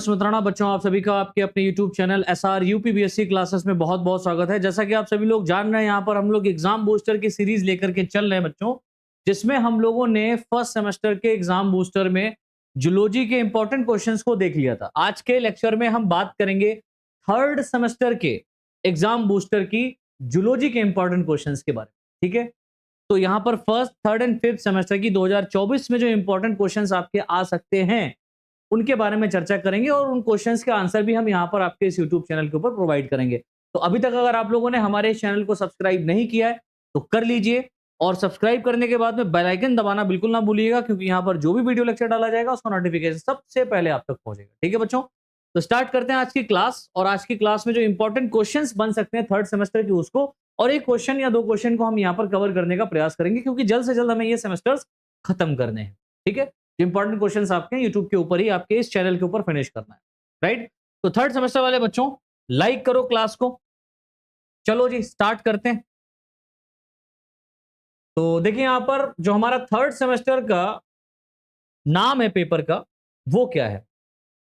मित्राना बच्चों, आप सभी का आपके अपने YouTube channel SR UPBSC classes में बहुत बहुत स्वागत है। जैसा कि आप सभी लोग जान रहे हैं, यहाँ पर हम लोग एग्जाम बूस्टर की सीरीज लेकर के चल रहे हैं बच्चों, जिसमें हम लोगों ने फर्स्ट सेमेस्टर के एग्जाम बूस्टर में जूलॉजी के इंपॉर्टेंट क्वेश्चंस को देख लिया था। आज के लेक्चर में हम बात करेंगे थर्ड सेमेस्टर के एग्जाम बूस्टर की जूलॉजी के इंपॉर्टेंट क्वेश्चंस के बारे में। ठीक है, तो यहाँ पर first, third and fifth semester की 2024 में जो इंपॉर्टेंट क्वेश्चंस आपके आ सकते हैं उनके बारे में चर्चा करेंगे और उन क्वेश्चंस के आंसर भी हम यहाँ पर आपके इस यूट्यूब चैनल के ऊपर प्रोवाइड करेंगे। तो अभी तक अगर आप लोगों ने हमारे इस चैनल को सब्सक्राइब नहीं किया है तो कर लीजिए, और सब्सक्राइब करने के बाद में बेल आइकन दबाना बिल्कुल ना भूलिएगा, क्योंकि यहाँ पर जो भी वीडियो लेक्चर डाला जाएगा उसका नोटिफिकेशन सबसे पहले आप तक पहुंचेगा। ठीक है बच्चों, तो स्टार्ट करते हैं आज की क्लास। और आज की क्लास में जो इंपॉर्टेंट क्वेश्चन बन सकते हैं थर्ड सेमेस्टर के, उसको और एक क्वेश्चन या दो क्वेश्चन को हम यहाँ पर कवर करने का प्रयास करेंगे, क्योंकि जल्द से जल्द हमें ये सेमेस्टर्स खत्म करने हैं। ठीक है, इंपॉर्टेंट क्वेश्चंस आपके यूट्यूब के ऊपर ही, आपके इस चैनल के ऊपर फिनिश करना है। राइट, तो थर्ड सेमेस्टर वाले बच्चों लाइक करो क्लास को। चलो जी स्टार्ट करते हैं। तो देखिए यहां पर जो हमारा थर्ड सेमेस्टर का नाम है पेपर का, वो क्या है?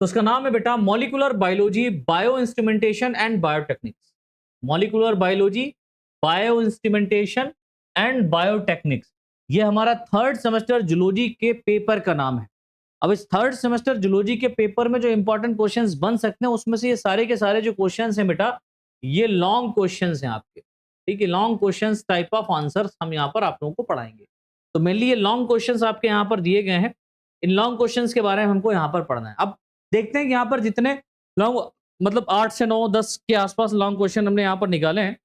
तो उसका नाम है बेटा molecular biology, bio instrumentation and biotechnics. Molecular biology, bio instrumentation and biotechnics, ये हमारा थर्ड सेमेस्टर जूलॉजी के पेपर का नाम है। अब इस थर्ड सेमेस्टर जूलॉजी के पेपर में जो इंपॉर्टेंट क्वेश्चंस बन सकते हैं, उसमें से ये सारे के सारे जो क्वेश्चंस हैं बेटा, ये लॉन्ग क्वेश्चंस हैं आपके। ठीक है, long questions type of answers हम यहाँ पर आप लोगों को पढ़ाएंगे। तो मेनली ये लॉन्ग क्वेश्चंस आपके यहाँ पर दिए गए हैं। इन लॉन्ग क्वेश्चंस के बारे में हमको यहाँ पर पढ़ना है। अब देखते हैं कि यहाँ पर जितने लॉन्ग, मतलब 8 से 9 10 के आसपास लॉन्ग क्वेश्चन हमने यहाँ पर निकाले हैं,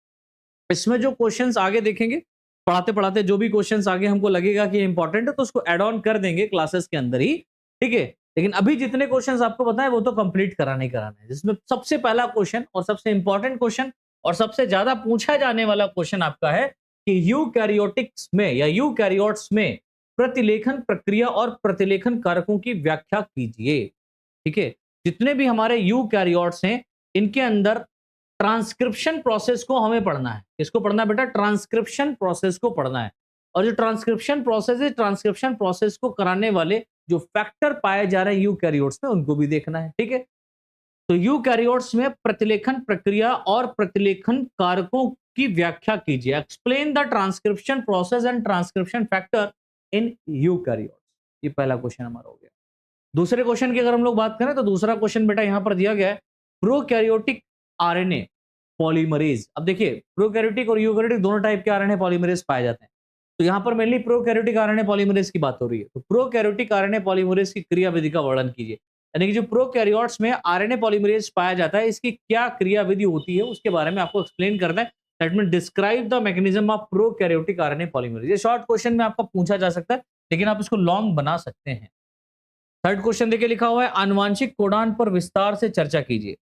इसमें जो क्वेश्चंस आगे देखेंगे, पढ़ाते पढ़ाते जो भी क्वेश्चंस आगे हमको लगेगा कि इंपॉर्टेंट है, तो उसको ऐड ऑन कर देंगे क्लासेस के अंदर ही। ठीक है, लेकिन अभी जितने क्वेश्चंस आपको पता है वो तो कंप्लीट कराना ही कराना है, जिसमें सबसे पहला क्वेश्चन और सबसे इंपॉर्टेंट क्वेश्चन और सबसे ज्यादा पूछा जाने वाला क्वेश्चन आपका है कि यूकैरियोटिक्स में या यूकैरियोट्स में प्रतिलेखन प्रक्रिया और प्रतिलेखन कारकों की व्याख्या कीजिए। ठीक है, जितने भी हमारे यूकैरियोट्स हैं, इनके अंदर ट्रांसक्रिप्शन प्रोसेस को हमें पढ़ना है। किसको पढ़ना है बेटा? ट्रांसक्रिप्शन प्रोसेस को पढ़ना है। और जो ट्रांसक्रिप्शन प्रोसेस है, ट्रांसक्रिप्शन प्रोसेस को कराने वाले जो फैक्टर पाए जा रहे हैं यूकैरियोट्स में, उनको भी देखना है। ठीक है, तो यूकैरियोट्स में प्रतिलेखन प्रक्रिया और प्रतिलेखन कारकों की व्याख्या कीजिए। Explain the transcription process and transcription factor in eukaryotes. ये पहला क्वेश्चन हमारा हो गया। दूसरे क्वेश्चन की अगर हम लोग बात करें, तो दूसरा क्वेश्चन बेटा यहां पर दिया गया है प्रोकैरियोटिक आरएनए पॉलीमरेज। अब देखिए, प्रोकैरियोटिक और यूकैरियोटिक दोनों टाइप के आरएनए पॉलीमरेज पाए जाते हैं। तो यहाँ पर मेनली प्रोकैरियोटिक आरएनए पॉलीमरेज की बात हो रही है। तो प्रोकैरियोटिक आरएनए पॉलीमरेज की क्रियाविधि का वर्णन कीजिए। यानी कि जो प्रोकैरियोट्स में आरएनए पॉलीमरेज पाया जाता है, इसकी क्या क्रियाविधि होती है, उसके बारे में आपको एक्सप्लेन करना है। That mean describe the mechanism of prokaryotic RNA polymerase. ये शॉर्ट क्वेश्चन में आपका पूछा जा सकता है, लेकिन आप इसको लॉन्ग बना सकते हैं। थर्ड क्वेश्चन देखिए लिखा हुआ है आनुवांशिक कोडान पर विस्तार से चर्चा कीजिए।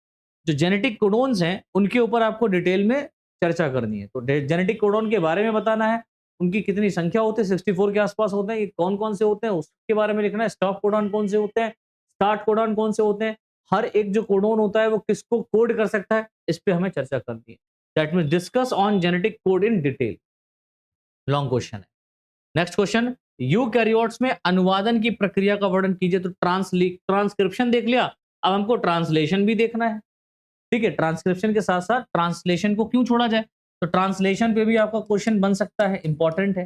जो जेनेटिक कोडोन्स हैं, उनके ऊपर आपको डिटेल में चर्चा करनी है। तो जेनेटिक कोडोन के बारे में बताना है, उनकी कितनी संख्या होती है, 64 के आसपास होते हैं, ये कौन कौन से होते हैं उसके बारे में लिखना है। स्टॉप कोडॉन कौन से होते हैं, स्टार्ट कोडॉन कौन से होते हैं, हर एक जो कोडोन होता है वो किसको कोड कर सकता है, इस पे हमें चर्चा करनी है। That mean discuss on genetic code in detail. Long question है। नेक्स्ट क्वेश्चन, यूकैरियोट्स में अनुवादन की प्रक्रिया का वर्णन कीजिए। तो ट्रांसक्रिप्शन देख लिया, अब हमको ट्रांसलेशन भी देखना है। ठीक है, ट्रांसक्रिप्शन के साथ साथ ट्रांसलेशन को क्यों छोड़ा जाए, तो ट्रांसलेशन पे भी आपका क्वेश्चन बन सकता है, इंपॉर्टेंट है।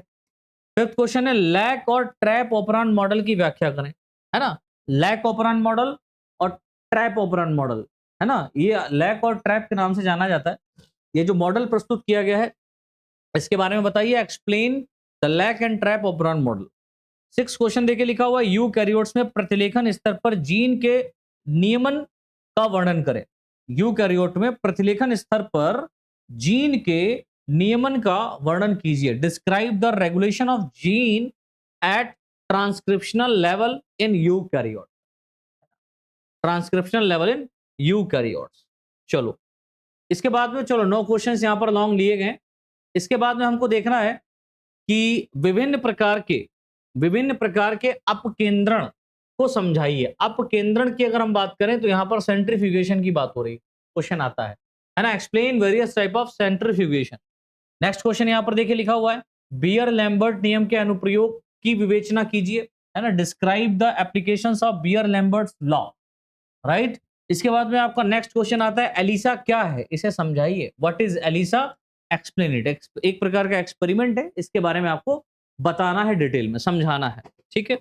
फिफ्थ क्वेश्चन है लैक और ट्रैप ऑपरांड मॉडल की व्याख्या करें। है ना, लैक ऑपरांड मॉडल और ट्रैप ऑपरांड मॉडल, है ना, ये लैक और ट्रैप के नाम से जाना जाता है। ये जो मॉडल प्रस्तुत किया गया है, इसके बारे में बताइए। Explain the lac and trap operon model. Six question देके लिखा हुआ है यूकैरियोट्स में प्रतिलेखन स्तर पर जीन के नियमन का वर्णन करें। यूकैरियोट में प्रतिलेखन स्तर पर जीन के नियमन का वर्णन कीजिए। Describe the regulation of gene at transcriptional level in eukaryote. Transcriptional level in eukaryotes. चलो इसके बाद में, चलो 9 क्वेश्चंस यहां पर लॉन्ग लिए गए। इसके बाद में हमको देखना है कि विभिन्न प्रकार के अपकेंद्रण को समझाइए। अपकेंद्रण की अगर हम बात करें तो यहां पर सेंट्रीफ्यूगेशन की बात हो रही है, क्वेश्चन आता है ना। Explain various type of centrifugation. Next question यहां पर देखिए लिखा हुआ है बियर लैम्बर्ट नियम के अनुप्रयोग की विवेचना कीजिए। है ना, describe the applications of Beer Lambert law. Right, इसके बाद में आपका नेक्स्ट क्वेश्चन आता है एलिसा क्या है, इसे समझाइए। What is ELISA, explain it. एक प्रकार का एक्सपेरिमेंट है, इसके बारे में आपको बताना है, डिटेल में समझाना है, ठीक है।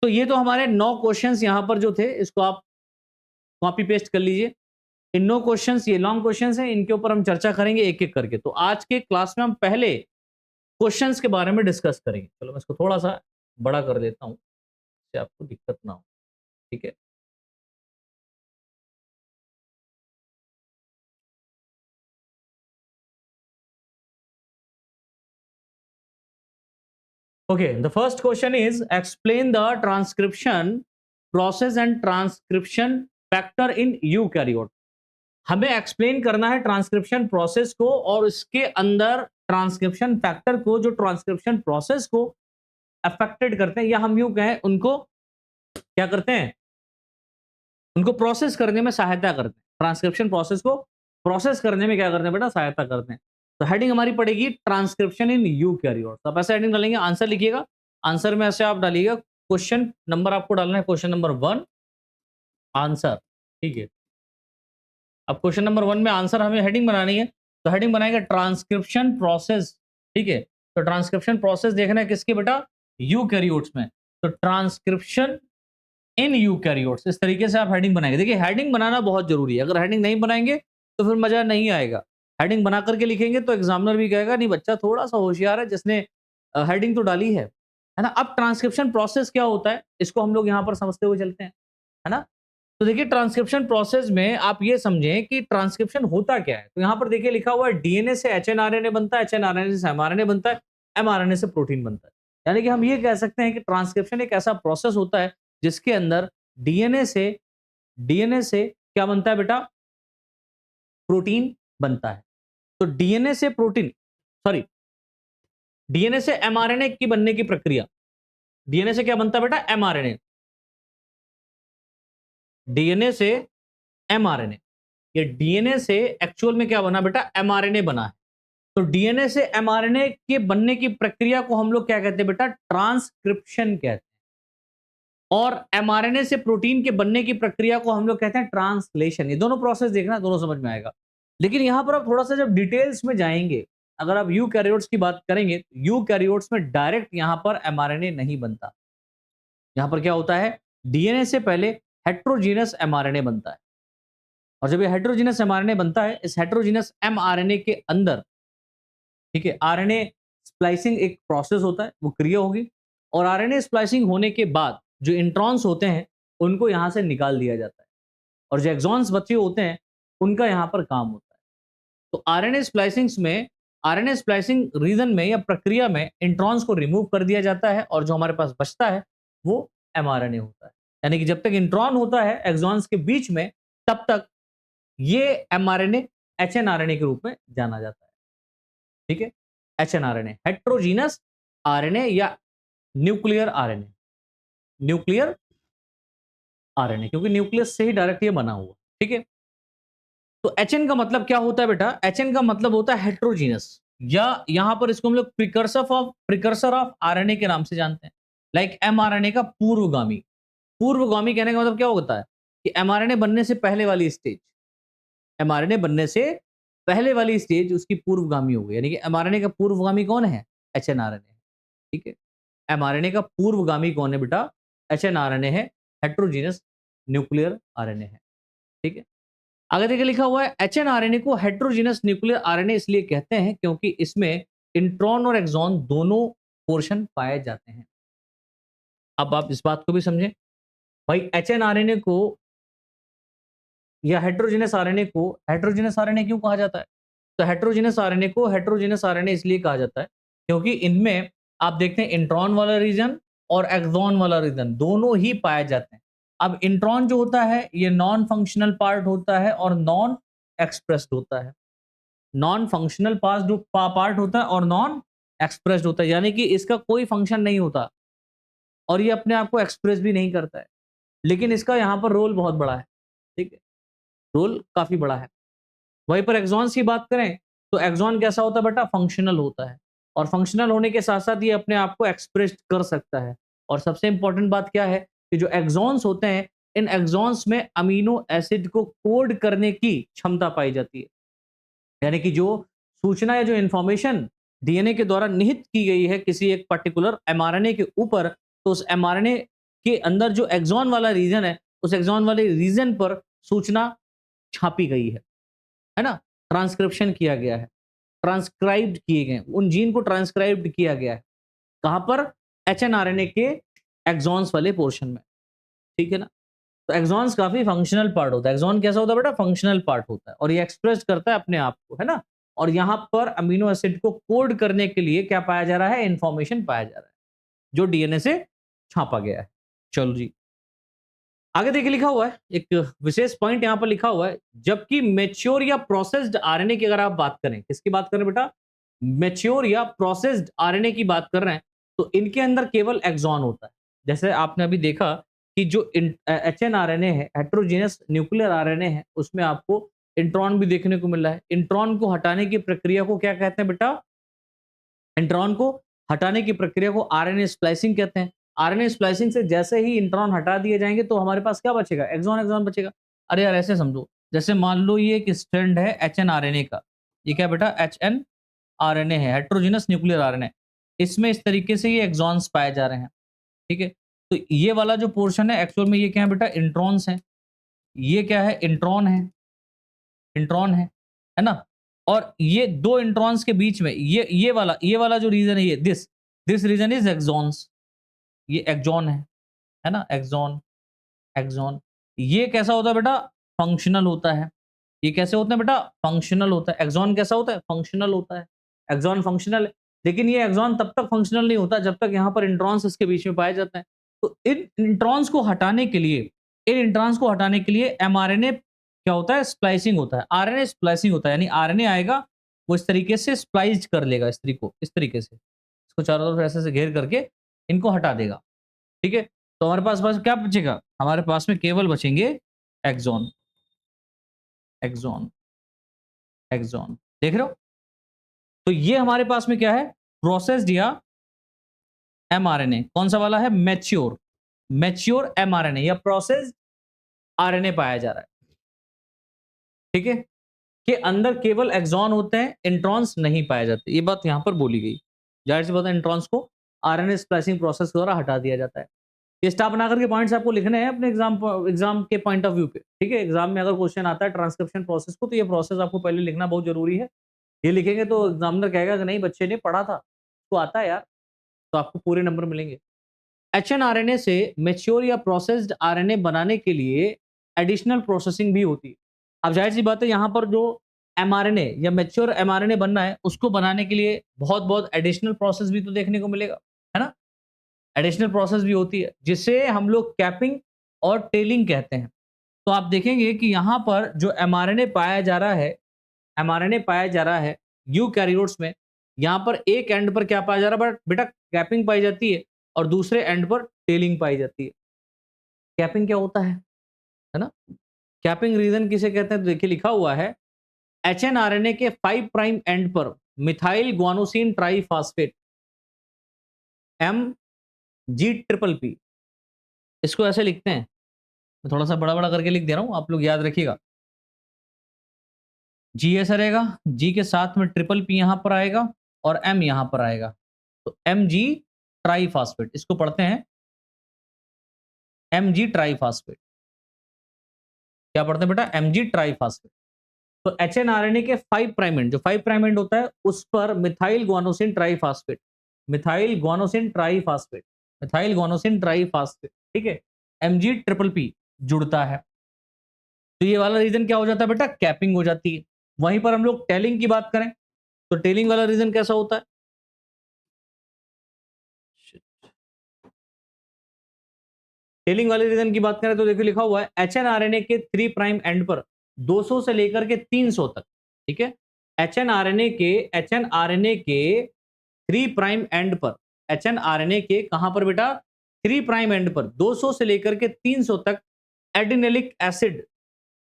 तो ये तो हमारे 9 क्वेश्चंस यहाँ पर जो थे, इसको आप कॉपी पेस्ट कर लीजिए। इन 9 क्वेश्चंस, ये लॉन्ग क्वेश्चंस हैं, इनके ऊपर हम चर्चा करेंगे एक एक करके। तो आज के क्लास में हम पहले क्वेश्चंस के बारे में डिस्कस करेंगे। चलो मैं इसको थोड़ा सा बड़ा कर देता हूँ, इससे आपको दिक्कत ना हो, ठीक है। Okay, the first question is explain the transcription process and transcription factor in eukaryote. हमें एक्सप्लेन करना है ट्रांसक्रिप्शन प्रोसेस को और इसके अंदर ट्रांसक्रिप्शन फैक्टर को, जो ट्रांसक्रिप्शन प्रोसेस को अफेक्टेड करते हैं, या हम यूं कहें उनको क्या करते हैं, उनको प्रोसेस करने में सहायता करते हैं। ट्रांसक्रिप्शन प्रोसेस को प्रोसेस करने में क्या करते हैं बेटा, सहायता करते हैं। तो हेडिंग हमारी पड़ेगी ट्रांसक्रिप्शन इन यूकैरियोट्स। आप ऐसे हेडिंग डालेंगे, आंसर लिखिएगा, आंसर में ऐसे आप डालिएगा, क्वेश्चन नंबर आपको डालना है, क्वेश्चन नंबर 1 आंसर, ठीक है। अब क्वेश्चन नंबर 1 में आंसर हमें हेडिंग बनानी है, तो हेडिंग बनाएगा ट्रांसक्रिप्शन प्रोसेस, ठीक है। तो ट्रांसक्रिप्शन प्रोसेस देखना है किसके बेटा, यूकैरियोट्स में। तो ट्रांसक्रिप्शन इन यूकैरियोट्स, इस तरीके से आप हेडिंग बनाएंगे। देखिए हेडिंग बनाना बहुत जरूरी है, अगर हेडिंग नहीं बनाएंगे तो फिर मजा नहीं आएगा। हेडिंग बना करके लिखेंगे तो एग्जामिनर भी कहेगा नहीं बच्चा थोड़ा सा होशियार है, जिसने हेडिंग तो डाली है ना। अब ट्रांसक्रिप्शन प्रोसेस क्या होता है, इसको हम लोग यहाँ पर समझते हुए चलते हैं, है ना। तो देखिए ट्रांसक्रिप्शन प्रोसेस में आप ये समझें कि ट्रांसक्रिप्शन होता क्या है। तो यहाँ पर देखिए लिखा हुआ है डीएनए से एचएनआरएनए बनता है, एचएनआरएनए से एमआरएनए बनता है, एमआरएनए से प्रोटीन बनता है। यानी कि हम ये कह सकते हैं कि ट्रांसक्रिप्शन एक ऐसा प्रोसेस होता है जिसके अंदर डीएनए से क्या बनता है बेटा, प्रोटीन बनता है। तो डीएनए से प्रोटीन, सॉरी, डीएनए से एमआरएनए की बनने की प्रक्रिया, डीएनए से क्या बनता है बेटा, एमआरएनए, डीएनए से एमआरएनए। ये डीएनए से एक्चुअल में क्या बना बेटा, एमआरएनए बना है। तो डीएनए से एमआरएनए के बनने की प्रक्रिया को हम लोग क्या कहते हैं बेटा, ट्रांसक्रिप्शन कहते हैं। और एमआरएनए से प्रोटीन के बनने की प्रक्रिया को हम लोग कहते हैं ट्रांसलेशन। ये दोनों प्रोसेस देखना, दोनों समझ में आएगा। लेकिन यहां पर आप थोड़ा सा जब डिटेल्स में जाएंगे, अगर आप यूकैरियोट्स की बात करेंगे, तो यूकैरियोट्स में डायरेक्ट यहां पर एमआरएनए नहीं बनता। यहां पर क्या होता है, डीएनए से पहले हेट्रोजीनस एमआरएनए बनता है। और जब ये हेट्रोजीनस एमआरएनए बनता है, इस हेट्रोजीनस एमआरएनए के अंदर, ठीक है, आरएनए स्प्लाइसिंग एक प्रोसेस होता है, वो क्रिया होगी। और आरएनए स्प्लाइसिंग होने के बाद जो इंट्रॉन्स होते हैं उनको यहां से निकाल दिया जाता है, और जो एक्सॉन्स बचे होते हैं उनका यहां पर काम होता है। तो आरएनए स्प्लाइसिंग्स में, आरएनए स्प्लाइसिंग रीजन में या प्रक्रिया में इंट्रॉन्स को रिमूव कर दिया जाता है, और जो हमारे पास बचता है वो एमआरएनए होता है। यानी कि जब तक इंट्रॉन होता है एक्सॉन्स के बीच में, तब तक ये एमआरएनए एचएनआरएनए के रूप में जाना जाता है, ठीक है। एचएनआरएनए, हेट्रोजीनस आरएनए या न्यूक्लियर आरएनए, न्यूक्लियर आरएनए, क्योंकि न्यूक्लियस से ही डायरेक्ट ये बना हुआ, ठीक है। तो एचएन का मतलब क्या होता है बेटा, एचएन का मतलब होता है हेट्रोजीनस, या यहां पर इसको हम लोग प्रिकर्सर ऑफ आरएनए के नाम से जानते हैं। लाइक एमआरएनए का पूर्वगामी। पूर्वगामी कहने का मतलब क्या होता है कि एमआरएनए बनने से पहले वाली स्टेज, एमआरएनए बनने से पहले वाली स्टेज उसकी पूर्वगामी हो गई। यानी कि एमआरएनए का पूर्वगामी कौन है, एचएनआरएनए, ठीक है। एमआरएनए का पूर्वगामी कौन है बेटा, एचएनआरएनए है, हेट्रोजीनस न्यूक्लियर आरएनए है, ठीक है। आगे देखिए लिखा हुआ है एचएनआरएनए को हेट्रोजीनस न्यूक्लियर आरएनए इसलिए कहते हैं क्योंकि इसमें इंट्रॉन और एक्सॉन दोनों पोर्शन पाए जाते हैं। अब आप इस बात को भी समझें भाई, एचएनआरएनए को या हेट्रोजीनस आरएनए को हेट्रोजीनस आरएनए क्यों कहा जाता है। तो हेट्रोजीनस आरएनए को हेट्रोजीनस आरएनए इसलिए कहा जाता है क्योंकि इनमें आप देखते हैं इंट्रॉन वाला रीजन और एक्सॉन वाला रीजन दोनों ही पाए जाते हैं। अब इंट्रॉन जो होता है ये नॉन फंक्शनल पार्ट होता है और नॉन एक्सप्रेस्ड होता है। नॉन फंक्शनल पार्ट होता है और नॉन एक्सप्रेस्ड होता है, यानी कि इसका कोई फंक्शन नहीं होता और ये अपने आप को एक्सप्रेस भी नहीं करता है, लेकिन इसका यहाँ पर रोल बहुत बड़ा है, ठीक है, रोल काफी बड़ा है। वहीं पर एक्सॉन्स की बात करें तो एक्सॉन कैसा होता है बेटा, फंक्शनल होता है, और फंक्शनल होने के साथ साथ ये अपने आप को एक्सप्रेस कर सकता है। और सबसे इंपॉर्टेंट बात क्या है कि जो एक्सॉन्स होते हैं इन एक्सॉन्स में अमीनो एसिड को कोड करने की क्षमता पाई जाती है। यानी कि जो सूचना या जो इंफॉर्मेशन डीएनए के द्वारा निहित की गई है किसी एक पर्टिकुलर एमआरएनए के ऊपर, तो उस एमआरएनए के अंदर जो एक्सॉन वाला रीजन है, उस एक्सॉन वाले रीजन पर सूचना छापी गई है ना? ट्रांसक्रिप्शन किया गया है, ट्रांसक्राइब्ड किए गए, उन जीन को ट्रांसक्राइब्ड किया गया है। कहाँ पर? एचएनआरएनए के एक्सॉन्स वाले पोर्शन में, ठीक है ना? तो एक्सॉन्स काफी फंक्शनल पार्ट होता है। एक्सॉन कैसा होता है बेटा? फंक्शनल पार्ट होता है और ये एक्सप्रेस करता है अपने आप को, है ना? और यहाँ पर अमीनो एसिड को कोड करने के लिए क्या पाया जा रहा है? इंफॉर्मेशन पाया जा रहा है जो डीएनए से छापा गया है। चलो जी, आगे देखिए लिखा हुआ है एक विशेष पॉइंट यहाँ पर लिखा हुआ है, जबकि मेच्योर या प्रोसेस्ड आरएनए की अगर आप बात करें, किसकी बात करें बेटा? मेच्योर या प्रोसेस्ड आरएनए की बात कर रहे हैं, तो इनके अंदर केवल एक्सॉन होता है। जैसे आपने अभी देखा कि जो एचएनआरएनए है, हेटेरोजेनस न्यूक्लियर आरएनए है, उसमें आपको इंट्रॉन भी देखने को मिल रहा है। इंट्रॉन को हटाने की प्रक्रिया को क्या कहते हैं बेटा? इंट्रॉन को हटाने की प्रक्रिया को आरएनए स्प्लाइसिंग कहते हैं। आरएनए स्प्लाइसिंग से जैसे ही इंट्रॉन हटा दिए जाएंगे तो हमारे पास क्या बचेगा? एक्सॉन, एक्सॉन बचेगा। अरे यार ऐसे समझो, जैसे मान लो ये एक स्ट्रैंड है एचएनआरएनए का, ये क्या बेटा? एचएनआरएनए है, हेटेरोजेनस न्यूक्लियर आरएनए। इसमें इस तरीके से ये एक्सॉन्स पाए जा रहे हैं, ठीक है? तो ये वाला जो पोर्शन है एक्चुअल में ये क्या है बेटा? इंट्रॉन्स है। ये क्या है? इंट्रॉन है, इंट्रॉन है ना? और ये दो इंट्रॉन्स के बीच में ये वाला जो रीजन है, ये दिस रीजन इज एक्सॉन्स। ये एक्सॉन है ना? Axon, axon. ये कैसा होता है बेटा? फंक्शनल होता है। ये कैसे होता है बेटा? फंक्शनल होता है। एक्सॉन कैसा होता है? फंक्शनल होता है। एक्सॉन फंक्शनल है, लेकिन ये एक्सॉन तब तक फंक्शनल नहीं होता जब तक यहाँ पर इंट्रॉन्स इसके बीच में पाए जाते हैं। तो इन इंट्रॉन्स को हटाने के लिए, इन इंट्रॉन्स को हटाने के लिए एमआरएनए क्या होता है? स्प्लाइसिंग होता है। आरएनए स्प्लाइसिंग होता है, यानी आरएनए आएगा, वो इस तरीके से स्प्लाइस्ड कर लेगा इस तरीके से, इसको चारों तरफ ऐसे से घेर करके इनको हटा देगा, ठीक है? तो हमारे पास बस क्या बचेगा? हमारे पास में केवल बचेंगे एक्सॉन, एक्सॉन, एक्सॉन। देख रहे हो? तो ये हमारे पास में क्या है? प्रोसेस्ड या एमआरएनए। कौन सा वाला है? मैच्योर, मैच्योर एमआरएनए या प्रोसेस्ड आरएनए पाया जा रहा है, ठीक है? के अंदर केवल एक्सॉन होते हैं, इंट्रॉन्स नहीं पाए जाते। ये बात यहां पर बोली गई। जाहिर सी बात है, इंट्रॉन्स को आरएनए स्प्लाइसिंग प्रोसेस द्वारा हटा दिया जाता है। ये स्टाफ बना करके पॉइंट्स आपको लिखने हैं अपने एग्जाम के पॉइंट ऑफ व्यू पे, ठीक है? एग्जाम में अगर क्वेश्चन आता है ट्रांसक्रिप्शन प्रोसेस को, तो ये प्रोसेस आपको पहले लिखना बहुत जरूरी है। ये लिखेंगे तो एग्जामिनर कहेगा कि नहीं बच्चे ने पढ़ा था, तो आता है यार, तो आपको पूरे नंबर मिलेंगे। एचएनआरएनए से मैच्योर या प्रोसेस्ड आरएनए बनाने के लिए एडिशनल प्रोसेसिंग भी होती है। अब जाहिर सी बात है, यहाँ पर जो एमआरएनए या मैच्योर एमआरएनए बनना है, उसको बनाने के लिए बहुत बहुत एडिशनल प्रोसेस भी तो देखने को मिलेगा, है ना? एडिशनल प्रोसेस भी होती है, जिसे हम लोग कैपिंग और टेलिंग कहते हैं। तो आप देखेंगे कि यहाँ पर जो एमआरएनए पाया जा रहा है, एमआरएनए पाया जा रहा है यूकैरियोट्स में, यहाँ पर एक एंड पर क्या पाया जा रहा है बेटा? कैपिंग पाई जाती है, और दूसरे एंड पर टेलिंग पाई जाती है। कैपिंग क्या होता है ना? कैपिंग रीजन किसे कहते हैं? तो देखिए लिखा हुआ है, एचएनआरएनए के 5 प्राइम एंड पर methyl guanosine triphosphate MG triple P, इसको ऐसे लिखते हैं। मैं थोड़ा सा बड़ा बड़ा करके लिख दे रहा हूं, आप लोग याद रखिएगा। जी ऐसा रहेगा, जी के साथ में ट्रिपल पी यहां पर आएगा और एम यहां पर आएगा, तो एम जी ट्राइफॉस्फेट, इसको पढ़ते हैं एम जी ट्राइफॉस्फेट। क्या पढ़ते हैं बेटा? M G triphosphate. तो एचएनआरएनए के 5 प्राइम एंड, जो 5 प्राइम एंड होता है, उस पर methyl guanosine triphosphate, methyl guanosine triphosphate, methyl guanosine triphosphate, ठीक है, एम जी ट्रिपल पी जुड़ता है। तो ये वाला रीजन क्या हो जाता है बेटा? कैपिंग हो जाती है। वहीं पर हम लोग टेलिंग की बात करें, तो टेलिंग वाला रीजन कैसा होता है? टेलिंग वाले रीजन की बात करें तो देखो लिखा हुआ है, एचएनआरएनए के 3 प्राइम एंड पर 200 से लेकर के 300 तक, ठीक है? एचएनआरएनए के 3 प्राइम एंड पर, एचएनआरएनए के कहां पर बेटा? 3 प्राइम एंड पर 200 से लेकर के 300 तक एडिनिलिक एसिड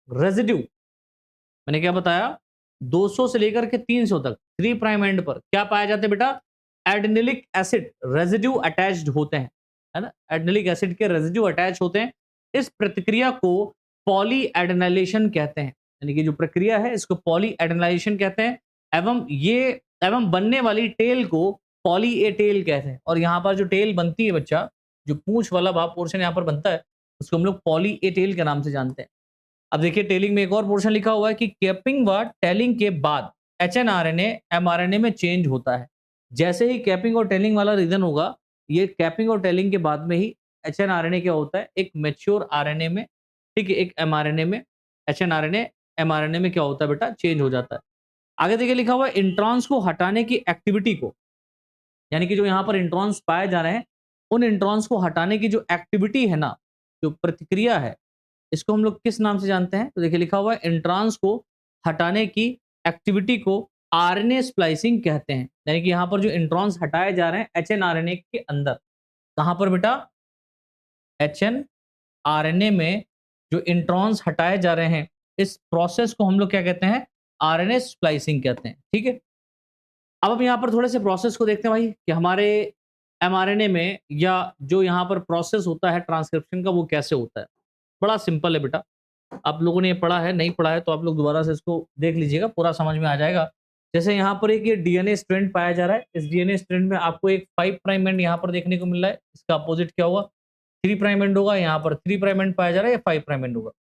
रेजिड्यू, मैंने क्या बताया? 200 से लेकर के 300 तक 3 प्राइम एंड पर क्या पाया जाता है बेटा? एडिनिलिक एसिड रेजिड्यू अटैच्ड होते हैं, है ना? एडिनिलिक एसिड के रेजिड्यू अटैच होते हैं इस प्रतिक्रिया को पॉलीएडेनाइलेशन कहते हैं, यानी कि जो प्रक्रिया है इसको पॉलीएडेनाइलेशन कहते हैं, एवं बनने वाली टेल को पॉली ए टेल कहते हैं। और यहाँ पर जो टेल बनती है बच्चा, जो पूंछ वाला भाग पोर्शन यहाँ पर बनता है, उसको हम लोग पॉली ए टेल के नाम से जानते हैं। अब देखिए टेलिंग में एक और पोर्शन लिखा हुआ है कि कैपिंग व टेलिंग के बाद एचएनआरएनए एमआरएनए में चेंज होता है। जैसे ही कैपिंग और टेलिंग वाला रीजन होगा, ये कैपिंग और टेलिंग के बाद में ही एचएनआरएनए क्या होता है, एक मैच्योर आरएनए में, ठीक है, एक एमआरएनए में, एचएनआरएनए एमआरएनए में क्या होता है बेटा, चेंज हो जाता है। आगे देखिए लिखा हुआ है इंट्रॉन्स को हटाने की एक्टिविटी को, यानी कि जो यहाँ पर इंट्रॉन्स पाए जा रहे हैं, उन इंट्रॉन्स को हटाने की जो एक्टिविटी है ना, जो प्रतिक्रिया है, इसको हम लोग किस नाम से जानते हैं? तो देखिए लिखा हुआ है इंट्रॉन्स को हटाने की एक्टिविटी को आरएनए स्प्लाइसिंग कहते हैं। यानी कि यहाँ पर जो इंट्रॉन्स हटाए जा रहे हैं एचएनआरएनए के अंदर, कहाँ पर बेटा? एचएनआरएनए में जो इंट्रॉन्स हटाए जा रहे हैं, इस प्रोसेस को हम लोग क्या कहते हैं? आरएनए स्प्लाइसिंग कहते हैं। ठीक है, अब हम यहाँ पर थोड़े से प्रोसेस को देखते हैं भाई कि हमारे एमआरएनए में या जो यहाँ पर प्रोसेस होता है ट्रांसक्रिप्शन का, वो कैसे होता है। बड़ा सिंपल है बेटा, आप लोगों ने ये पढ़ा है, नहीं पढ़ा है तो आप लोग दोबारा से इसको देख लीजिएगा, पूरा समझ में आ जाएगा। जैसे यहाँ पर एक ये डीएनए स्ट्रैंड पाया जा रहा है, इस डीएनए स्ट्रैंड में आपको एक 5 प्राइम एंड यहाँ पर देखने को मिल रहा है, इसका अपोजिट क्या हुआ, 3 प्राइम एंड होगा, यहाँ पर 3 प्राइम एंड पाया जा रहा है या 5 प्राइम एंड होगा।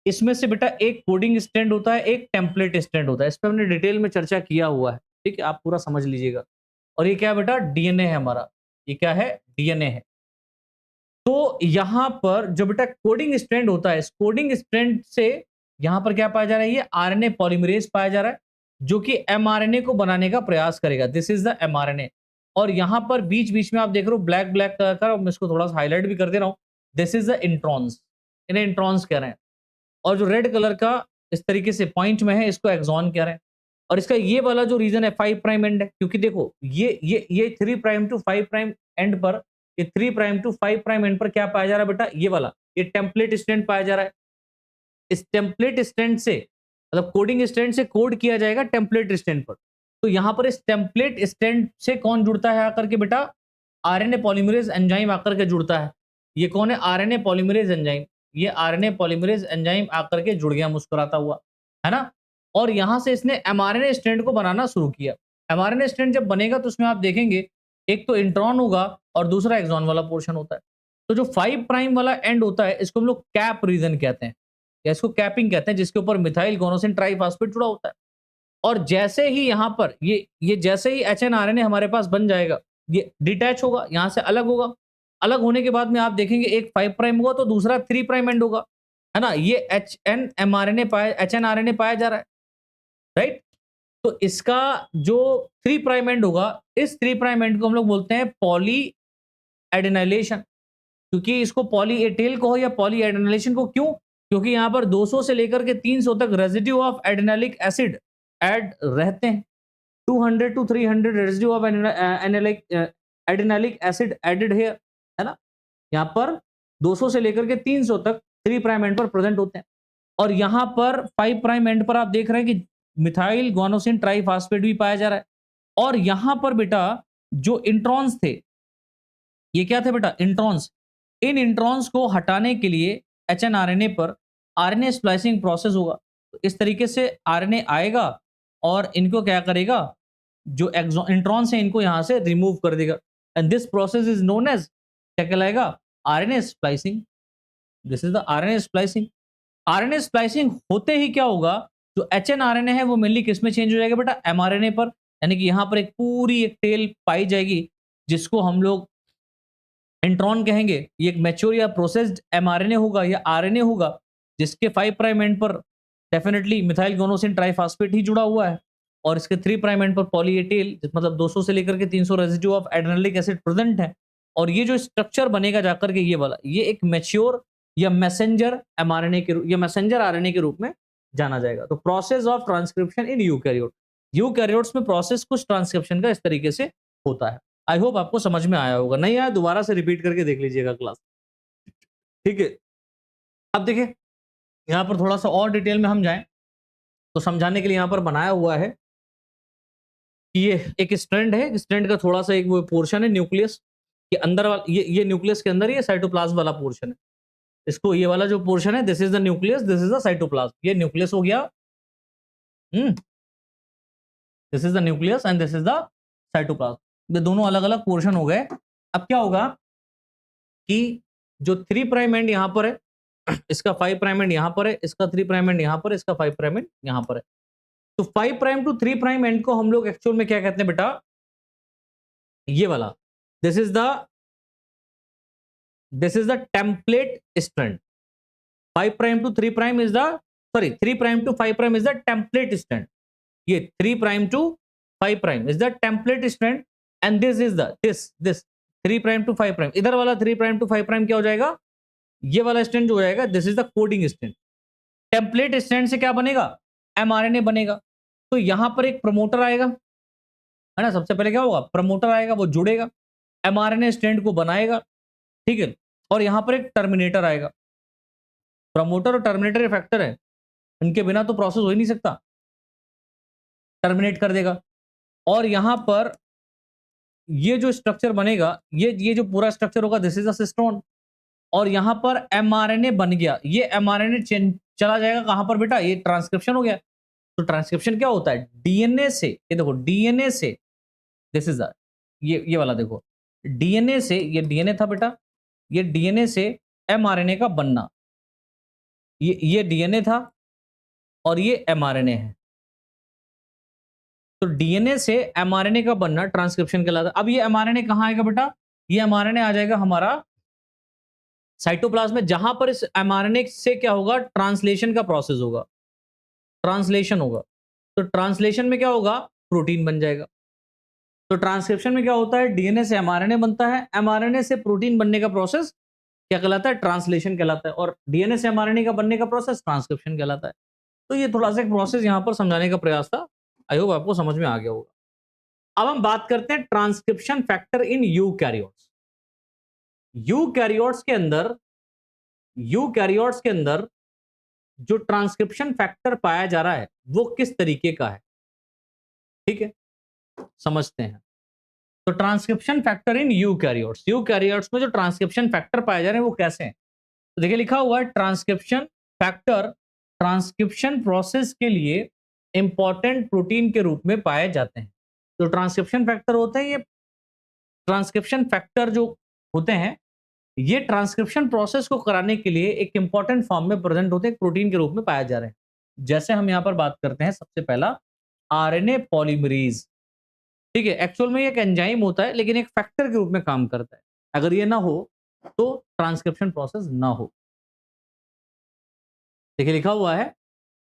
इसमें से बेटा एक कोडिंग स्ट्रैंड होता है, एक टेम्पलेट स्ट्रैंड होता है, इस पर हमने डिटेल में चर्चा किया हुआ है, ठीक है, आप पूरा समझ लीजिएगा। और ये क्या है बेटा? डीएनए है हमारा, ये क्या है? डीएनए है। तो यहां पर जो बेटा कोडिंग स्ट्रैंड होता है, इस कोडिंग स्ट्रैंड से यहां पर क्या पाया जा रहा है? ये आरएनए पॉलीमरेज पाया जा रहा है, जो कि एमआरएनए को बनाने का प्रयास करेगा। This is the mRNA. और यहां पर बीच बीच में आप देख रहे हो ब्लैक ब्लैक कलर का, मैं इसको थोड़ा सा हाईलाइट भी कर दे रहा हूं, दिस इज द इंट्रॉन्स, इन्हें इंट्रॉन्स कह रहे हैं। और जो रेड कलर का इस तरीके से पॉइंट में है, इसको एक्सॉन कह रहे हैं। और इसका ये वाला जो रीजन है 5 प्राइम एंड है, क्योंकि देखो ये 3 प्राइम टू 5 प्राइम एंड पर, ये 3 प्राइम टू 5 प्राइम एंड पर क्या पाया जा रहा है बेटा? ये वाला, ये टेम्पलेट स्ट्रैंड पाया जा रहा है। इस टेम्पलेट स्ट्रैंड से, मतलब कोडिंग स्ट्रैंड से कोड किया जाएगा टेम्पलेट स्ट्रैंड पर। तो यहां पर इस टेम्पलेट स्ट्रैंड से कौन जुड़ता है आकर के बेटा? आरएनए पॉलीमरेज एंजाइम आकर के जुड़ता है। ये कौन है? RNA polymerase enzyme. ये आरएनए पॉलीमरेज एंजाइम आकर के जुड़ गया मुस्कुराता हुआ, है ना? और यहां से इसने एमआरएनए स्ट्रैंड को बनाना शुरू किया। एमआरएनए स्ट्रैंड जब बनेगा तो उसमें आप देखेंगे एक तो इंट्रॉन होगा और दूसरा एक्सॉन वाला पोर्शन होता है। तो जो 5 प्राइम वाला एंड होता है, इसको हम लोग कैप रीजन कहते हैं, या इसको कैपिंग कहते हैं, जिसके ऊपर मिथाइल गोनोसिन ट्राइफॉस्फेट जुड़ा होता है। और जैसे ही यहाँ पर ये जैसे ही एचएनआरएनए हमारे पास बन जाएगा, ये डिटैच होगा, यहाँ से अलग होगा। अलग होने के बाद में आप देखेंगे एक 5 प्राइम होगा तो दूसरा 3 प्राइम एंड होगा, है ना? ये एचएनआरएनए पाया जा रहा है, राइट? तो इसका जो 3 प्राइम एंड होगा, इस 3 प्राइम एंड को हम लोग बोलते हैं पॉली एडेनाइलेशन। क्योंकि इसको पॉली ए टेल कहो या पॉली एडेनाइलेशन को, क्यों? क्योंकि यहाँ पर 200 से लेकर के 300 तक residue of adenylic acid add रहते हैं। 200 to 300 residue of adenylic acid added here, है ना? यहाँ पर 200 से लेकर के 300 तक 3 प्राइम एंड पर प्रेजेंट होते हैं। और यहाँ पर 5 प्राइम एंड पर आप देख रहे हैं कि मिथाइल गुआनोसिन ट्राइफॉस्फेट भी पाया जा रहा है। और यहाँ पर बेटा जो इंट्रॉन्स थे, ये क्या थे बेटा? इंट्रॉन्स। इन इंट्रॉन्स को हटाने के लिए एचएनआरएनए पर आरएनए स्प्लाइसिंग प्रोसेस होगा। तो इस तरीके से आरएनए आएगा और इनको क्या करेगा? जो इंट्रॉन्स है इनको यहाँ से रिमूव कर देगा। And this process is known as, क्या कहलाएगा? RNA splicing. This is the RNA splicing. RNA splicing होते ही क्या होगा? जो एचएनआरएनए है वो मेनली किस में चेंज हो जाएगा बेटा? एमआरएनए पर। यानी कि यहाँ पर एक पूरी एक टेल पाई जाएगी, जिसको हम लोग इंट्रॉन कहेंगे। ये एक मैच्योर या प्रोसेस्ड एमआरएनए होगा या आरएनए होगा, जिसके 5 प्राइम एंड पर डेफिनेटली मिथाइल गोनोसिन ट्राइफॉस्फेट ही जुड़ा हुआ है, और इसके 3 प्राइम एंड पर पॉली ए टेल, मतलब 200 से लेकर के 300 residue of adenylic acid present है। और ये जो स्ट्रक्चर बनेगा जाकर के ये वाला, ये एक मैच्योर या मैसेंजर एमआरएनए के या मैसेंजर आरएनए के रूप में जाना जाएगा। तो process of transcription in eukaryote, eukaryotes में प्रोसेस कुछ ट्रांसक्रिप्शन का इस तरीके से होता है। आई होप आपको समझ में आया होगा, नहीं आया दोबारा से रिपीट करके देख लीजिएगा क्लास, ठीक है? अब देखिए यहाँ पर थोड़ा सा और डिटेल में हम जाएं तो समझाने के लिए यहाँ पर बनाया हुआ है कि ये एक स्ट्रैंड है, स्ट्रैंड का थोड़ा सा एक वो पोर्शन है न्यूक्लियस के अंदर वाला, ये न्यूक्लियस के अंदर ही साइटोप्लाज्म वाला पोर्शन है। इसको ये वाला जो पोर्शन है, this is the nucleus, this is the cytoplasm. ये न्यूक्लियस हो गया, this is the nucleus and this is the cytoplasm. ये दोनों अलग अलग पोर्शन हो गए। अब क्या होगा कि जो 3 प्राइम एंड यहां पर है, इसका 5 प्राइम एंड यहां पर है, इसका 3 प्राइम एंड यहां पर है, इसका 5 प्राइम एंड यहां पर है। तो 5 प्राइम टू 3 प्राइम एंड को हम लोग एक्चुअल में क्या कहते हैं बेटा, ये वाला, this is the template strand. 5 prime to 3 prime is the, sorry 3 prime to 5 prime is the template strand. ये 3 prime to 5 prime is the template strand and this is the this 3 prime to 5 prime. इधर वाला 3 prime to 5 prime क्या हो जाएगा, ये वाला strand जो हो जाएगा, this is the coding strand. Template strand से क्या बनेगा, एमआरएनए बनेगा। तो यहां पर एक प्रमोटर आएगा, है ना। सबसे पहले क्या होगा, प्रमोटर आएगा, वो जुड़ेगा, एमआरएनए स्ट्रैंड को बनाएगा, ठीक है। और यहां पर एक टर्मिनेटर आएगा। प्रमोटर और टर्मिनेटर फैक्टर है, इनके बिना तो प्रोसेस हो ही नहीं सकता, टर्मिनेट कर देगा। और यहां पर ये जो स्ट्रक्चर बनेगा, ये जो पूरा स्ट्रक्चर होगा, दिस इज द सिस्टोन। और यहां पर एमआरएनए बन गया। ये एमआरएनए चला जाएगा कहां पर बेटा, ये ट्रांसक्रिप्शन हो गया। तो ट्रांसक्रिप्शन क्या होता है, डीएनए से, ये देखो डीएनए से, दिस इज द, ये वाला देखो, डीएनए से, ये डीएनए था बेटा, ये डीएनए से एमआरएनए का बनना, ये डीएनए था और ये एमआरएनए है। तो डीएनए से एमआरएनए का बनना ट्रांसक्रिप्शन कहलाता है। अब ये एमआरएनए कहां आएगा बेटा, ये एमआरएनए आ जाएगा हमारा साइटोप्लाज्म में, जहां पर इस एमआरएनए से क्या होगा, ट्रांसलेशन का प्रोसेस होगा, ट्रांसलेशन होगा। तो ट्रांसलेशन में क्या होगा, प्रोटीन बन जाएगा। तो ट्रांसक्रिप्शन में क्या होता है, डीएनए से एमआरएनए बनता है, एमआरएनए से प्रोटीन बनने का प्रोसेस क्या कहलाता है, ट्रांसलेशन कहलाता है। और डीएनए से एमआरएनए का बनने का प्रोसेस ट्रांसक्रिप्शन कहलाता है। तो ये थोड़ा सा एक प्रोसेस यहां पर समझाने का प्रयास था, आई होप आपको समझ में आ गया होगा। अब हम बात करते हैं transcription factor in eukaryotes. Eukaryotes के अंदर जो ट्रांसक्रिप्शन फैक्टर पाया जा रहा है वो किस तरीके का है, ठीक है, समझते हैं। तो ट्रांसक्रिप्शन फैक्टर इन यूकैरियोट्स में जो ट्रांसक्रिप्शन फैक्टर पाए जा रहे हैं वो कैसे हैं, तो देखिए लिखा हुआ है, ट्रांसक्रिप्शन फैक्टर ट्रांसक्रिप्शन प्रोसेस के लिए इंपॉर्टेंट प्रोटीन के रूप में पाए जाते हैं। तो ट्रांसक्रिप्शन फैक्टर होते हैं, ये ट्रांसक्रिप्शन फैक्टर जो होते हैं, ये ट्रांसक्रिप्शन प्रोसेस को कराने के लिए एक इंपॉर्टेंट फॉर्म में प्रेजेंट होते हैं, प्रोटीन के रूप में पाए जा रहे हैं। जैसे हम यहां पर बात करते हैं, सबसे पहला आरएनए पॉलीमरेज, ठीक है। एक्चुअल में ये एक एंजाइम होता है, लेकिन एक फैक्टर के रूप में काम करता है। अगर ये ना हो तो ट्रांसक्रिप्शन प्रोसेस ना हो। देखिए लिखा हुआ है,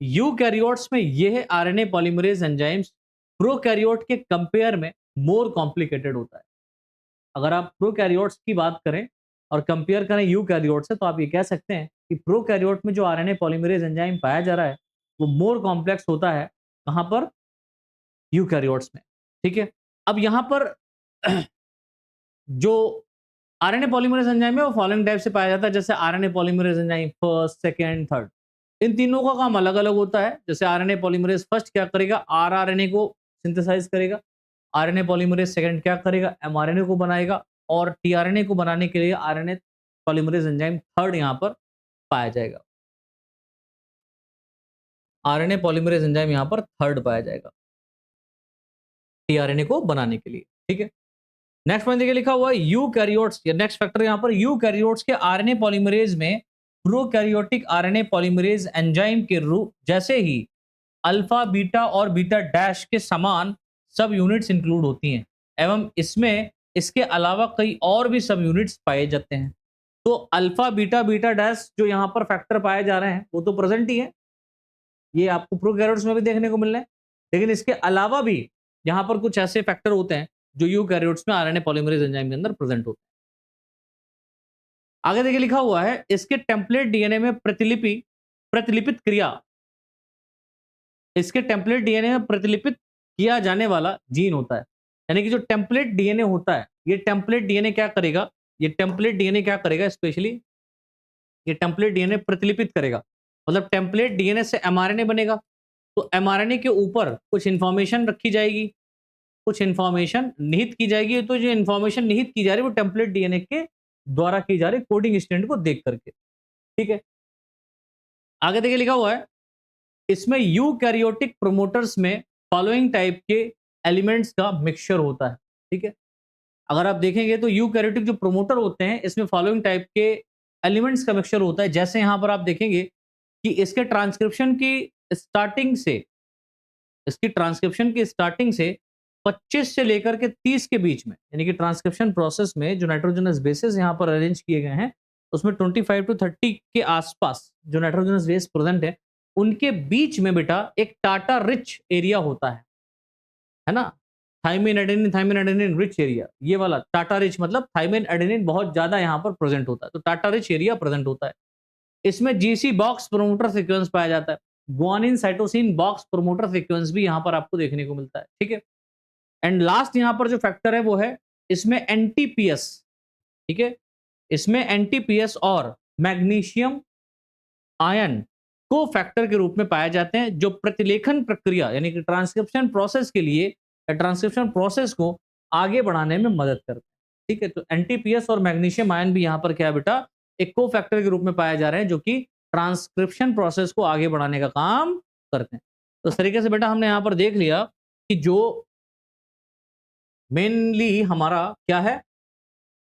यूकैरियोट्स में ये है आरएनए पॉलीमरेज एंजाइम्स प्रोकैरियोट के कंपेयर में मोर कॉम्प्लिकेटेड होता है। अगर आप प्रोकैरियोट्स की बात करें और कंपेयर करें यूकैरियोट से, तो आप ये कह सकते हैं कि प्रोकैरियोट में जो आरएनए पॉलीमरेज एंजाइम पाया जा रहा है वो मोर कॉम्प्लेक्स होता है, कहां पर, यूकैरियोट्स में, ठीक है। अब यहां पर जो आरएनए पॉलीमरेज एंजाइम है वो फॉलोइंग टाइप से पाया जाता है, जैसे RNA polymerase enzyme first, second, third. इन तीनों का काम अलग अलग होता है। जैसे आरएनए पॉलीमरेज फर्स्ट क्या करेगा, आरआरएनए को सिंथेसाइज करेगा। आरएनए पॉलीमरेज सेकंड क्या करेगा, एमआरएनए को बनाएगा। और टीआरएनए को बनाने के लिए आरएनए पॉलीमरेज एंजाइम थर्ड यहां पर पाया जाएगा। आरएनए पॉलीमरेज एंजाइम यहां पर थर्ड पाया जाएगा टीआरएनए को बनाने के लिए, ठीक है। नेक्स्ट पॉइंट देखिए लिखा हुआ है, यूकैरियोट्स, या नेक्स्ट फैक्टर यहां पर, यूकैरियोट्स के आरएनए पॉलीमरेज में प्रोकैरियोटिक आरएनए पॉलीमरेज एंजाइम के रूप जैसे ही अल्फा, बीटा और बीटा डैश के समान सब यूनिट्स इंक्लूड होती हैं, एवं इसमें इसके अलावा कई और भी सब यूनिट्स पाए जाते हैं। तो अल्फा, बीटा, बीटा डैश जो यहाँ पर फैक्टर पाए जा रहे हैं वो तो प्रेजेंट ही है, ये आपको प्रोकैरियोट्स में भी देखने को मिल रहे हैं। लेकिन इसके अलावा भी यहाँ पर कुछ ऐसे फैक्टर होते हैं जो यूकैरियोट्स में आरएनए पॉलीमरेज एंजाइम के अंदर प्रेजेंट होते हैं। आगे देखिए लिखा हुआ है, इसके टेम्पलेट डीएनए में प्रतिलिपित क्रिया, इसके टेम्पलेट डीएनए में प्रतिलिपित किया जाने वाला जीन होता है। यानी कि जो टेम्पलेट डीएनए होता है, ये टेम्पलेट डीएनए क्या करेगा, ये टेम्पलेट डीएनए क्या करेगा, स्पेशली ये टेम्पलेट डीएनए प्रतिलिपित करेगा। मतलब टेम्पलेट डीएनए से एमआरएनए बनेगा, तो एमआरएनए के ऊपर कुछ इंफॉर्मेशन रखी जाएगी, कुछ इंफॉर्मेशन निहित की जाएगी। तो जो इंफॉर्मेशन निहित की जा रही है वो टेम्पलेट डीएनए के द्वारा की जा रही कोडिंग स्ट्रैंड को देख करके। ठीक है, आगे देखिए लिखा हुआ है, इसमें यूकैरियोटिक प्रोमोटर्स में फॉलोइंग टाइप के एलिमेंट्स का मिक्सचर होता है। ठीक है, अगर आप देखेंगे तो यूकैरियोटिक जो प्रोमोटर होते हैं इसमें फॉलोइंग टाइप के एलिमेंट्स का मिक्सचर होता है। जैसे यहां पर आप देखेंगे कि इसके ट्रांसक्रिप्शन की स्टार्टिंग से, इसकी ट्रांसक्रिप्शन की स्टार्टिंग से 25 से लेकर के 30 के बीच में, यानी कि ट्रांसक्रिप्शन प्रोसेस में जो नाइट्रोजनस बेसेस यहां पर अरेंज किए गए हैं उसमें 25 टू 30 के आसपास जो नाइट्रोजनस बेस प्रेजेंट है उनके बीच में बेटा एक टाटा रिच एरिया होता है ना, थाइमिन एडेनिन रिच एरिया, ये वाला टाटा रिच मतलब थाइमिन एडेनिन बहुत ज्यादा यहां पर प्रेजेंट होता है, तो टाटा रिच एरिया प्रेजेंट होता है। इसमें जीसी बॉक्स प्रोमोटर सीक्वेंस पाया जाता है, guanine cytosine box promoter sequence भी यहां पर आपको देखने को मिलता है। ठीक है, एंड लास्ट यहां पर जो फैक्टर है वो है इसमें एनटीपीएस। ठीक है, इसमें एनटीपीएस और मैग्नीशियम आयन को फैक्टर के रूप में पाए जाते हैं जो प्रतिलेखन प्रक्रिया यानी कि ट्रांसक्रिप्शन प्रोसेस के लिए, ट्रांसक्रिप्शन प्रोसेस को आगे बढ़ाने में मदद करते हैं। ठीक है, तो एनटीपीएस और मैग्नीशियम आयन भी यहां पर क्या है बेटा, एक को फैक्टर के रूप में पाए जा रहे हैं जो कि ट्रांसक्रिप्शन प्रोसेस को आगे बढ़ाने का काम करते हैं। तो इस तरीके से बेटा हमने यहां पर देख लिया कि जो मेनली हमारा क्या है,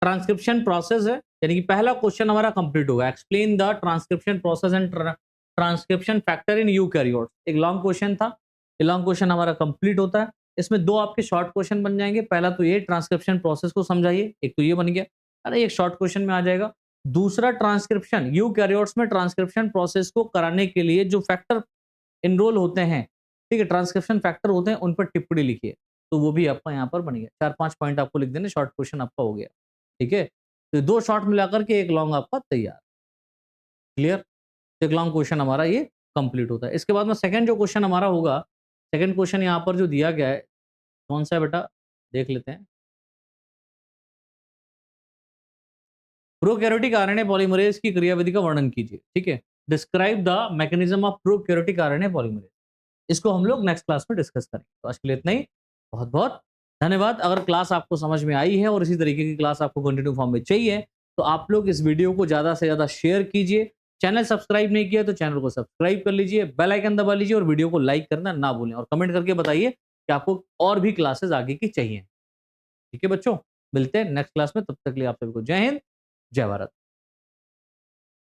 ट्रांसक्रिप्शन प्रोसेस है, यानी कि पहला क्वेश्चन हमारा कंप्लीट होगा, explain the transcription process and transcription factor in eukaryotes. एक लॉन्ग क्वेश्चन था, ये लॉन्ग क्वेश्चन हमारा कंप्लीट होता है। इसमें दो आपके शॉर्ट क्वेश्चन बन जाएंगे, पहला तो ये ट्रांसक्रिप्शन प्रोसेस को समझाइए, एक तो ये बन गया, अरे एक शॉर्ट क्वेश्चन में आ जाएगा। दूसरा ट्रांसक्रिप्शन यूकैरियोट्स में ट्रांसक्रिप्शन प्रोसेस को कराने के लिए जो फैक्टर इनरोल होते हैं, ठीक है, ट्रांसक्रिप्शन फैक्टर होते हैं, उन पर टिप्पणी लिखिए, तो वो भी आपका यहाँ पर बन गया। 4-5 पॉइंट आपको लिख देने, शॉर्ट क्वेश्चन आपका हो गया। ठीक है, तो दो शॉर्ट मिलाकर के एक लॉन्ग आपका तैयार। क्लियर, एक लॉन्ग क्वेश्चन हमारा ये कंप्लीट होता है। इसके बाद में सेकंड जो क्वेश्चन हमारा होगा, सेकंड क्वेश्चन यहाँ पर जो दिया गया है कौन सा है बेटा, देख लेते हैं। प्रोकैरियोटिक आरएनए पॉलीमरेज की क्रियाविधि का वर्णन कीजिए। ठीक है, describe the mechanism of prokaryotic RNA polymerase. इसको हम लोग नेक्स्ट क्लास में डिस्कस करेंगे। तो आज के लिए इतना ही, बहुत बहुत धन्यवाद। अगर क्लास आपको समझ में आई है और इसी तरीके की क्लास आपको कंटिन्यू फॉर्म में चाहिए तो आप लोग इस वीडियो को ज्यादा से ज्यादा शेयर कीजिए। चैनल सब्सक्राइब नहीं किया तो चैनल को सब्सक्राइब कर लीजिए, बेल आइकन दबा लीजिए और वीडियो को लाइक करना ना भूलें और कमेंट करके बताइए कि आपको और भी क्लासेस आगे की चाहिए। ठीक है बच्चों, मिलते हैं नेक्स्ट क्लास में, तब तक के लिए आप सभी को जय हिंद, जय भारत।